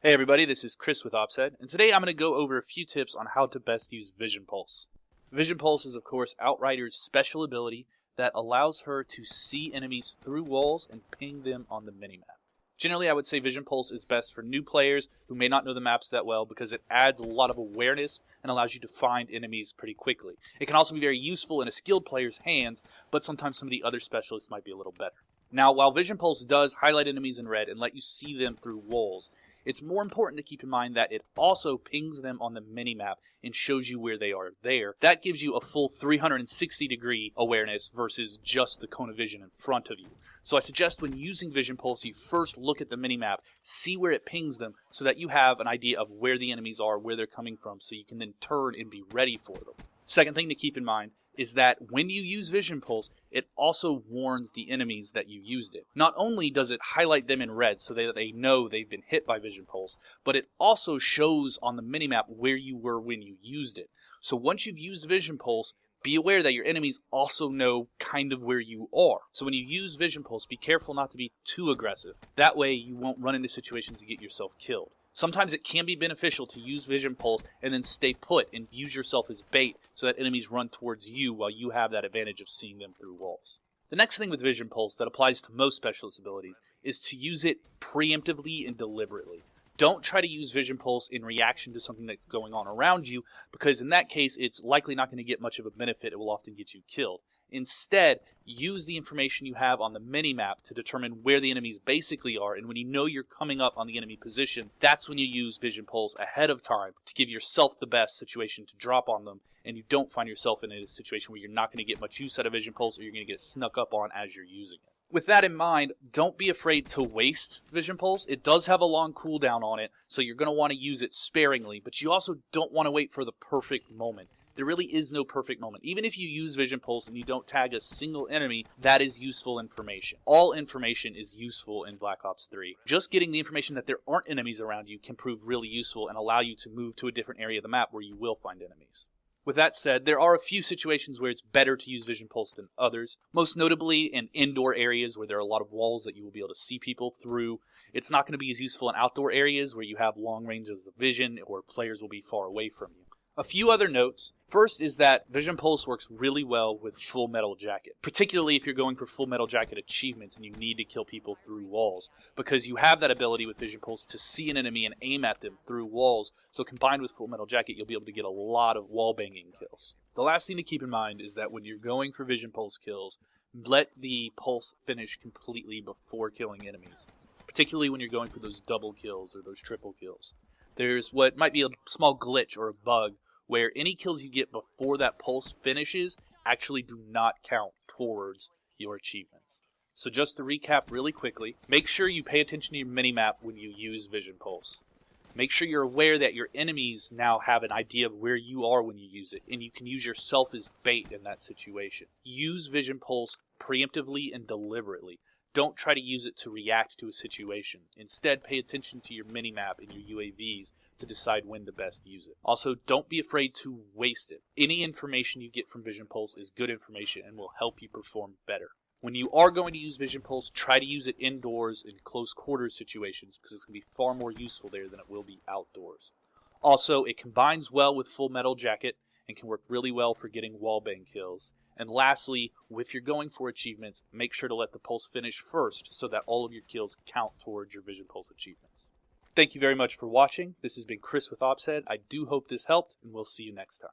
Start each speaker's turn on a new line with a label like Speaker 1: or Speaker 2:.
Speaker 1: Hey everybody, this is Chris with OpsHead, and today I'm going to go over a few tips on how to best use Vision Pulse. Vision Pulse is of course Outrider's special ability that allows her to see enemies through walls and ping them on the minimap. Generally, I would say Vision Pulse is best for new players who may not know the maps that well because it adds a lot of awareness and allows you to find enemies pretty quickly. It can also be very useful in a skilled player's hands, but sometimes some of the other specialists might be a little better. Now, while Vision Pulse does highlight enemies in red and let you see them through walls, it's more important to keep in mind that it also pings them on the minimap and shows you where they are there. That gives you a full 360-degree awareness versus just the cone of vision in front of you. So I suggest when using Vision Pulse, you first look at the minimap, see where it pings them so that you have an idea of where the enemies are, where they're coming from, so you can then turn and be ready for them. Second thing to keep in mind is that when you use Vision Pulse, it also warns the enemies that you used it. Not only does it highlight them in red so that they know they've been hit by Vision Pulse, but it also shows on the minimap where you were when you used it. So once you've used Vision Pulse, be aware that your enemies also know kind of where you are. So when you use Vision Pulse, be careful not to be too aggressive. That way you won't run into situations to get yourself killed. Sometimes it can be beneficial to use Vision Pulse and then stay put and use yourself as bait so that enemies run towards you while you have that advantage of seeing them through walls. The next thing with Vision Pulse that applies to most specialist abilities is to use it preemptively and deliberately. Don't try to use Vision Pulse in reaction to something that's going on around you, because in that case, it's likely not going to get much of a benefit. It will often get you killed. Instead, use the information you have on the minimap to determine where the enemies basically are, and when you know you're coming up on the enemy position, that's when you use Vision Pulse ahead of time to give yourself the best situation to drop on them, and you don't find yourself in a situation where you're not going to get much use out of Vision Pulse or you're going to get snuck up on as you're using it. With that in mind, don't be afraid to waste Vision Pulse. It does have a long cooldown on it, so you're going to want to use it sparingly, but you also don't want to wait for the perfect moment. There really is no perfect moment. Even if you use Vision Pulse and you don't tag a single enemy, that is useful information. All information is useful in Black Ops 3. Just getting the information that there aren't enemies around you can prove really useful and allow you to move to a different area of the map where you will find enemies. With that said, there are a few situations where it's better to use Vision Pulse than others, most notably in indoor areas where there are a lot of walls that you will be able to see people through. It's not going to be as useful in outdoor areas where you have long ranges of vision or players will be far away from you. A few other notes. First is that Vision Pulse works really well with Full Metal Jacket, particularly if you're going for Full Metal Jacket achievements and you need to kill people through walls, because you have that ability with Vision Pulse to see an enemy and aim at them through walls, so combined with Full Metal Jacket, you'll be able to get a lot of wall banging kills. The last thing to keep in mind is that when you're going for Vision Pulse kills, let the pulse finish completely before killing enemies, particularly when you're going for those double kills or those triple kills. There's what might be a small glitch or a bug where any kills you get before that pulse finishes actually do not count towards your achievements. So just to recap really quickly, make sure you pay attention to your minimap when you use Vision Pulse. Make sure you're aware that your enemies now have an idea of where you are when you use it, and you can use yourself as bait in that situation. Use Vision Pulse preemptively and deliberately. Don't try to use it to react to a situation. Instead, pay attention to your minimap and your UAVs to decide when to best use it. Also, don't be afraid to waste it. Any information you get from Vision Pulse is good information and will help you perform better. When you are going to use Vision Pulse, try to use it indoors in close quarters situations because it's going to be far more useful there than it will be outdoors. Also, it combines well with Full Metal Jacket and can work really well for getting wallbang kills. And lastly, if you're going for achievements, make sure to let the pulse finish first so that all of your kills count towards your Vision Pulse achievements. Thank you very much for watching. This has been Chris with OpsHead. I do hope this helped, and we'll see you next time.